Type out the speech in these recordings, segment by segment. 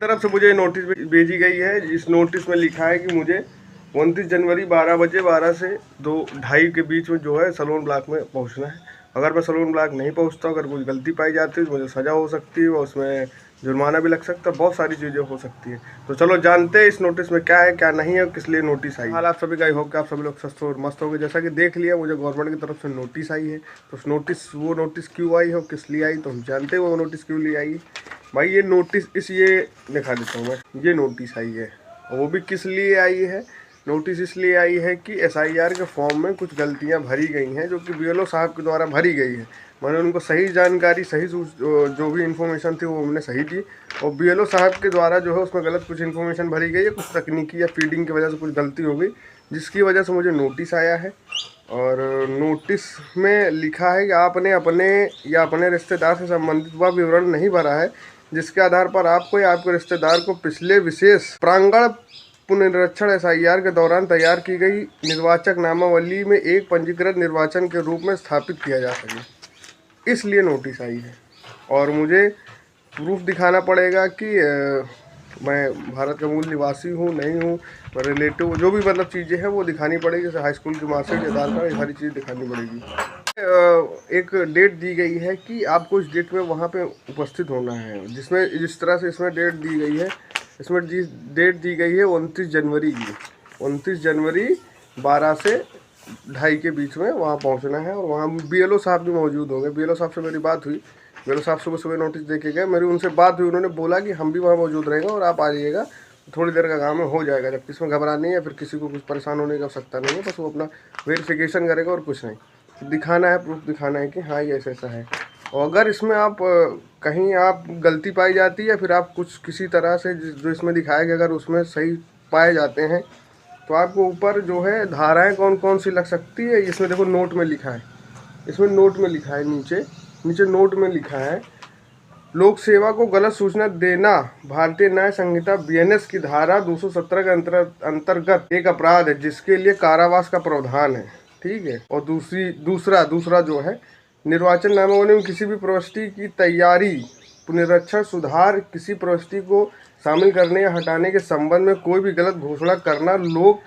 तरफ से मुझे नोटिस भेजी गई है। इस नोटिस में लिखा है कि मुझे 29 जनवरी 12 बजे 12 से 2:30 के बीच में जो है सलोन ब्लॉक में पहुंचना है। अगर मैं सलोन ब्लॉक नहीं पहुंचता, अगर कुछ गलती पाई जाती है तो मुझे सज़ा हो सकती है और उसमें जुर्माना भी लग सकता है, बहुत सारी चीज़ें हो सकती है। तो चलो जानते हैं इस नोटिस में क्या है क्या नहीं है, किस लिए नोटिस आई। हाल आप सभी का आई होप कि आप सभी लोग स्वस्थ और मस्त हो गए। जैसा कि देख लिया, मुझे गवर्नमेंट की तरफ से नोटिस आई है। तो वो नोटिस क्यों आई है और किस लिए आई, तो हम जानते हैं वो नोटिस क्यों लिए आई। भाई ये नोटिस ये दिखा देता हूँ मैं, ये नोटिस आई है और वो भी किस लिए आई है। नोटिस इसलिए आई है कि एसआईआर के फॉर्म में कुछ गलतियां भरी गई हैं जो कि बीएलओ साहब के द्वारा भरी गई है। मैंने उनको सही जानकारी, सही जो भी इन्फॉर्मेशन थी वो हमने सही दी और बीएलओ साहब के द्वारा जो है उसमें गलत कुछ इन्फॉर्मेशन भरी गई है। कुछ तकनीकी या फीडिंग की वजह से कुछ गलती हो गई, जिसकी वजह से मुझे नोटिस आया है। और नोटिस में लिखा है कि आपने अपने या अपने रिश्तेदार से संबंधित वह विवरण नहीं भरा है जिसके आधार पर आपको या आपके रिश्तेदार को पिछले विशेष प्रांगण पुनरीक्षण एसआईआर के दौरान तैयार की गई निर्वाचक नामावली में एक पंजीकृत निर्वाचन के रूप में स्थापित किया जा सके, इसलिए नोटिस आई है। और मुझे प्रूफ दिखाना पड़ेगा कि मैं भारत का मूल निवासी हूँ नहीं हूँ, रिलेटिव जो भी मतलब चीज़ें हैं वो दिखानी पड़ेगी। जैसे हाई स्कूल की मार्कशीट, आधार कार्ड, ये सारी चीज़ दिखानी पड़ेगी। एक डेट दी गई है कि आपको इस डेट में वहाँ पे उपस्थित होना है, जिसमें जिस तरह से इसमें डेट दी गई है, इसमें डेट दी गई है 29 जनवरी की। 29 जनवरी 12 से 2:30 के बीच में वहाँ पहुँचना है और वहाँ बीएलओ साहब भी मौजूद होंगे। बीएलओ साहब से मेरी बात हुई, बीएलओ साहब सुबह सुबह नोटिस दे के गए, मेरी उनसे बात हुई, उन्होंने बोला कि हम भी वहाँ मौजूद रहेंगे और आप आ जाइएगा, थोड़ी देर का काम है, हो जाएगा। जब इसमें घबरानी है, फिर किसी को कुछ परेशान होने की आवश्यकता नहीं है, बस वो अपना वेरिफिकेशन करेगा और कुछ नहीं। दिखाना है, प्रूफ दिखाना है कि हाँ ये ऐसा ऐसा है। और अगर इसमें आप कहीं आप गलती पाई जाती है या फिर आप कुछ किसी तरह से जो इसमें दिखाया गया अगर उसमें सही पाए जाते हैं तो आपको ऊपर जो है धाराएं कौन कौन सी लग सकती है। इसमें देखो नोट में लिखा है, इसमें नोट में लिखा है, नीचे नोट में लिखा है, लोक सेवा को गलत सूचना देना भारतीय न्याय संहिता बीएनएस की धारा 217 के अंतर्गत एक अपराध है जिसके लिए कारावास का प्रावधान है। ठीक है। और दूसरा जो है, निर्वाचन नामावली में किसी भी प्रविष्टि की तैयारी, पुनरीक्षण, सुधार, किसी प्रविष्टि को शामिल करने या हटाने के संबंध में कोई भी गलत घोषणा करना लोक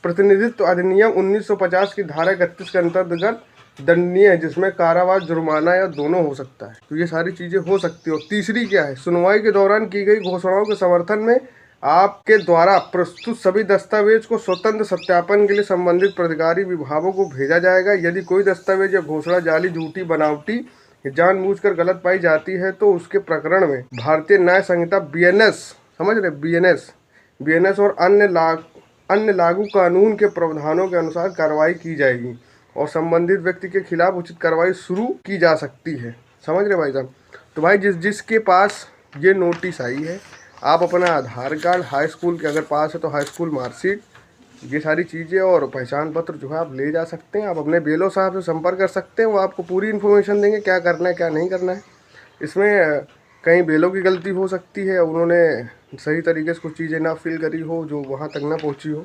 प्रतिनिधित्व अधिनियम 1950 की धारा 31 के अंतर्गत दंडनीय है, जिसमें कारावास, जुर्माना या दोनों हो सकता है। तो ये सारी चीजें हो सकती है। और तीसरी क्या है, सुनवाई के दौरान की गई घोषणाओं के समर्थन में आपके द्वारा प्रस्तुत सभी दस्तावेज को स्वतंत्र सत्यापन के लिए संबंधित प्राधिकारी विभागों को भेजा जाएगा। यदि कोई दस्तावेज या घोषणा जाली, झूठी, बनावटी जानबूझकर गलत पाई जाती है तो उसके प्रकरण में भारतीय न्याय संहिता बीएनएस, समझ रहे, बीएनएस और अन्य लागू कानून के प्रावधानों के अनुसार कार्रवाई की जाएगी और संबंधित व्यक्ति के खिलाफ उचित कार्रवाई शुरू की जा सकती है। समझ रहे भाई साहब। तो भाई जिसके पास ये नोटिस आई है, आप अपना आधार कार्ड, हाई स्कूल के अगर पास है तो हाई स्कूल मार्कशीट, ये सारी चीज़ें और पहचान पत्र जो है आप ले जा सकते हैं। आप अपने बीएलओ साहब से संपर्क कर सकते हैं, वो आपको पूरी इन्फॉर्मेशन देंगे क्या करना है क्या नहीं करना है। इसमें कहीं बीएलओ की गलती हो सकती है, उन्होंने सही तरीके से कुछ चीज़ें ना फिल करी हो जो वहाँ तक ना पहुँची हो,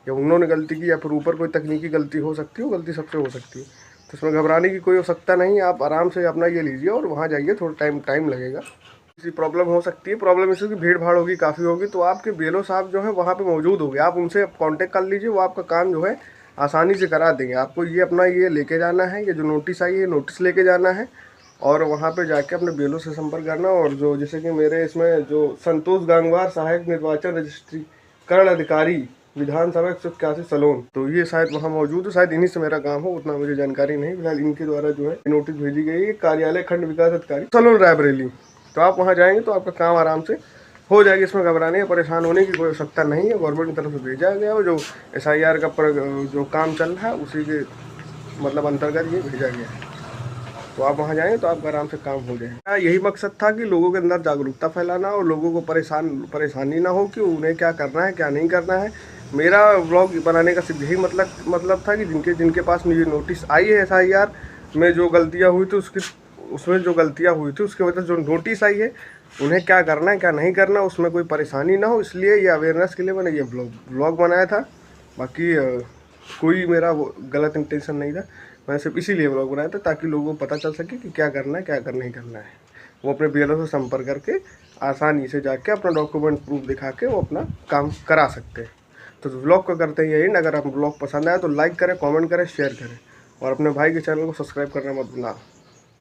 या उन्होंने गलती की, या फिर ऊपर कोई तकनीकी गलती हो सकती है। वो गलती सबसे हो सकती है, तो इसमें घबराने की कोई आवश्यकता नहीं। आप आराम से अपना ये लीजिए और वहाँ जाइए, थोड़ा टाइम लगेगा। किसी प्रॉब्लम हो सकती है, प्रॉब्लम इसकी भीड़ भाड़ होगी, काफ़ी होगी, तो आपके बीएलओ साहब जो है वहाँ पे मौजूद होंगे, आप उनसे कांटेक्ट कर लीजिए, वो आपका काम जो है आसानी से करा देंगे। आपको ये अपना ये लेके जाना है, ये जो नोटिस आई है नोटिस लेके जाना है और वहाँ पे जाके अपने बीएलओ से संपर्क करना। और जो जैसे कि मेरे इसमें जो संतोष गांगवार, सहायक निर्वाचन रजिस्ट्रीकरण अधिकारी, विधानसभा 181 सलोन, तो ये शायद वहाँ मौजूद है, शायद इन्हीं से मेरा काम हो, उतना मुझे जानकारी नहीं। फिलहाल इनके द्वारा जो है नोटिस भेजी गई है, कार्यालय खंड विकास अधिकारी सलोन रायबरेली। तो आप वहाँ जाएंगे तो आपका काम आराम से हो जाएगा, इसमें घबराने या परेशान होने की कोई आवश्यकता नहीं है। गवर्नमेंट की तरफ से भेजा गया और जो एसआईआर का जो काम चल रहा है उसी के मतलब अंतर्गत ये भेजा गया है। तो आप वहाँ जाएंगे तो आपका आराम से काम हो जाएगा। यही मकसद था कि लोगों के अंदर जागरूकता फैलाना और लोगों को परेशानी ना हो कि उन्हें क्या करना है क्या नहीं करना है। मेरा व्लॉग बनाने का सिर्फ यही मतलब था कि जिनके पास ये नोटिस आई है एसआईआर में जो गलतियाँ हुई थी उसमें जो गलतियाँ हुई थी उसके वजह से जो नोटिस आई है उन्हें क्या करना है क्या नहीं करना, उसमें कोई परेशानी ना हो, इसलिए ये अवेयरनेस के लिए मैंने ये व्लॉग बनाया था। बाकी कोई मेरा वो गलत इंटेंशन नहीं था, मैंने सिर्फ इसीलिए व्लॉग बनाया था ताकि लोगों को पता चल सके कि क्या करना है क्या नहीं करना है। वो अपने BLO से संपर्क करके आसानी से जाके अपना डॉक्यूमेंट प्रूफ दिखा के वो अपना काम करा सकते हैं। तो व्लॉग को करते हैं यही। अगर आपको व्लॉग पसंद आया तो लाइक करें, कमेंट करें, शेयर करें और अपने भाई के चैनल को सब्सक्राइब करना मत भूलना।